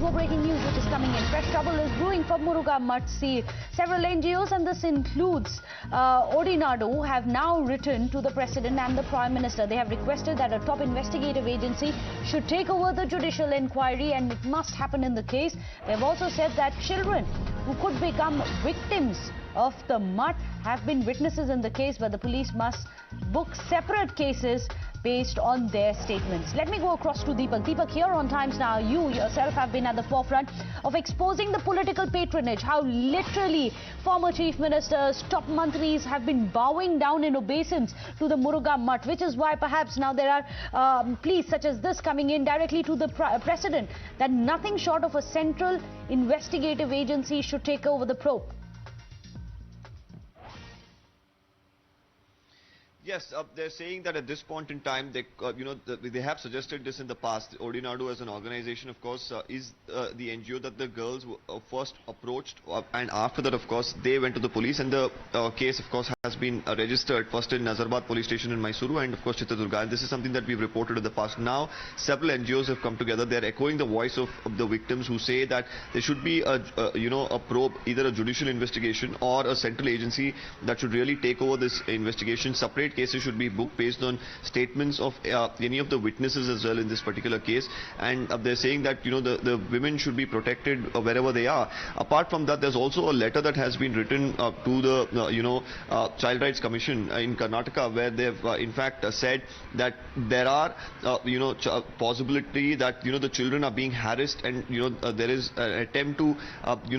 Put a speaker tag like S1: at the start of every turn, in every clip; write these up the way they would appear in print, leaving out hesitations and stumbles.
S1: more breaking news which is coming in. Fresh trouble is brewing for Murgha Mutt Seer. Several NGOs, and this includes Odinadu, have now written to the President and the Prime Minister. They have requested that a top investigative agency should take over the judicial inquiry, and it must happen in the case. They have also said that children who could become victims of the Mutt have been witnesses in the case, but the police must book separate cases based on their statements. Let me go across to Deepak. Deepak, here on Times Now, you yourself have been at the forefront of exposing the political patronage, how literally former chief ministers, top mantris have been bowing down in obeisance to the Murugha Mutt, which is why perhaps now there are pleas such as this coming in directly to the President, that nothing short of a central investigative agency should take over the probe.
S2: Yes, they're saying that at this point in time, they have suggested this in the past. Odinadu as an organization, of course, is the NGO that the girls first approached, and after that, of course, they went to the police, and the case, of course, has been registered first in Nazarbad police station in Mysuru and, of course, Chitradurga. And this is something that we've reported in the past. Now, several NGOs have come together. They're echoing the voice of the victims, who say that there should be a probe, either a judicial investigation or a central agency that should really take over this investigation. Separate cases should be booked based on statements of any of the witnesses as well in this particular case, and they're saying that the women should be protected wherever they are. Apart from that, there's also a letter that has been written to the Child Rights Commission in Karnataka, where they've in fact said that there are possibility that the children are being harassed, and there is an attempt to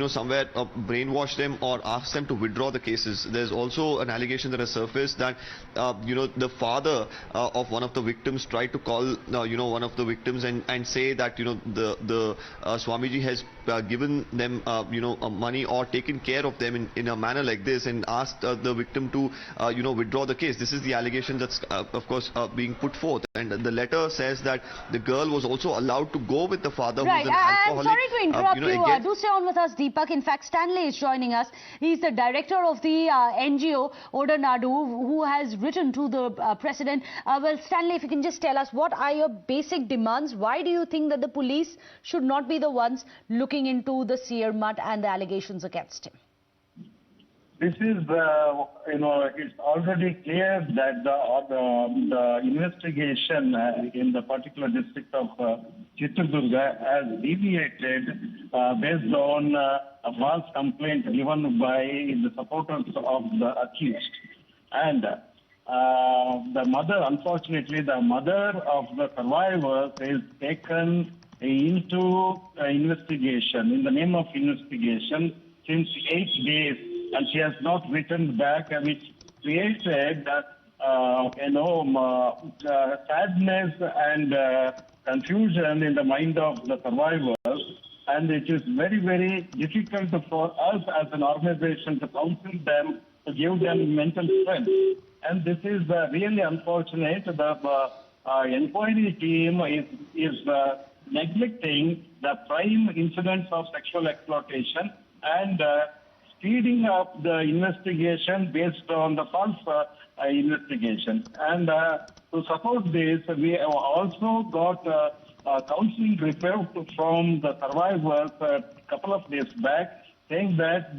S2: somewhere brainwash them or ask them to withdraw the cases. There's also an allegation that has surfaced that the father of one of the victims tried to call one of the victims and say that the Swamiji has given them money or taken care of them in a manner like this, and asked the victim to withdraw the case. This is the allegation that's of course being put forth, and the letter says that the girl was also allowed to go with the father,
S1: right.
S2: who's an alcoholic.
S1: I'm sorry to interrupt you. Do stay on with us, Deepak. In fact, Stanley is joining us. He's the director of the NGO Odinadu, who has written to the President. Well, Stanley, if you can just tell us, what are your basic demands? Why do you think that the police should not be the ones looking into the Seer Mutt and the allegations against him?
S3: This is, it's already clear that the investigation in the particular district of Chitradurga has deviated based on a false complaint given by the supporters of the accused. And the mother, unfortunately, the mother of the survivors is taken into investigation, in the name of investigation, since 8 days, and she has not returned back, which created sadness and confusion in the mind of the survivors. And it is very, very difficult for us as an organization to counsel them, to give them mental strength. And this is really unfortunate. The inquiry team is neglecting the prime incidents of sexual exploitation and speeding up the investigation based on the false investigation. And to support this, we have also got a counseling report from the survivors a couple of days back, saying that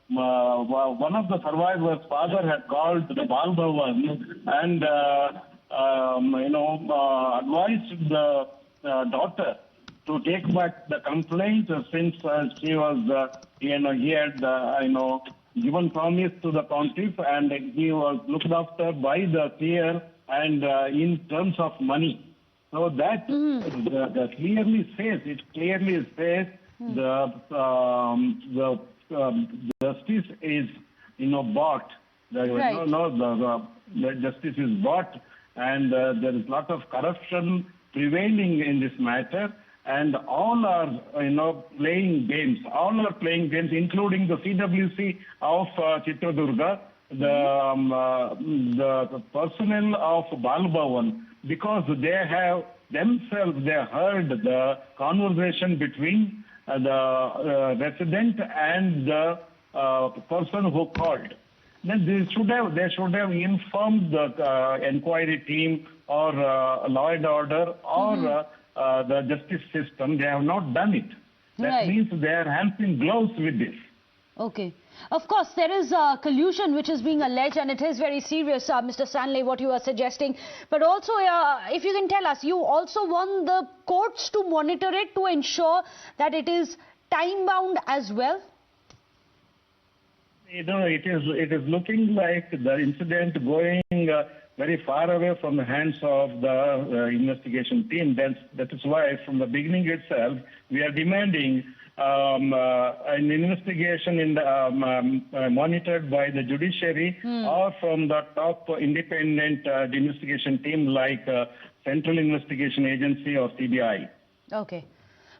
S3: one of the survivors' father had called the Bal Bhavan and advised the daughter to take back the complaint, since she was he had given promise to the pontiff, and he was looked after by the seer and in terms of money. So that clearly says the justice is bought. The justice is bought, and there is a lot of corruption prevailing in this matter, and all are playing games. All are playing games, including the CWC of Chitradurga, the personnel of Bal Bhavan, because they have themselves, they heard the conversation between the resident and the person who called. Then they should have informed the inquiry team or law and order or the justice system. They have not done it. That means they are hands in gloves with this.
S1: Okay. Of course, there is collusion which is being alleged, and it is very serious, Mr. Stanley, what you are suggesting. But also, if you can tell us, you also want the courts to monitor it to ensure that it is time-bound as well?
S3: You know, it is looking like the incident going very far away from the hands of the investigation team. That is why, from the beginning itself, we are demanding an investigation in the, monitored by the judiciary or from the top independent investigation team like Central Investigation Agency or CBI.
S1: Okay.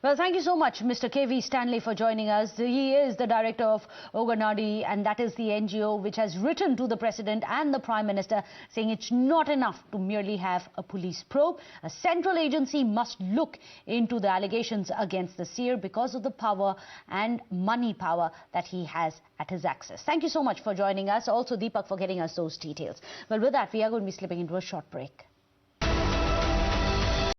S1: Well, thank you so much, Mr. K.V. Stanley, for joining us. He is the director of Oganadi, and that is the NGO which has written to the President and the Prime Minister saying it's not enough to merely have a police probe. A central agency must look into the allegations against the seer because of the power and money power that he has at his access. Thank you so much for joining us. Also, Deepak, for getting us those details. Well, with that, we are going to be slipping into a short break.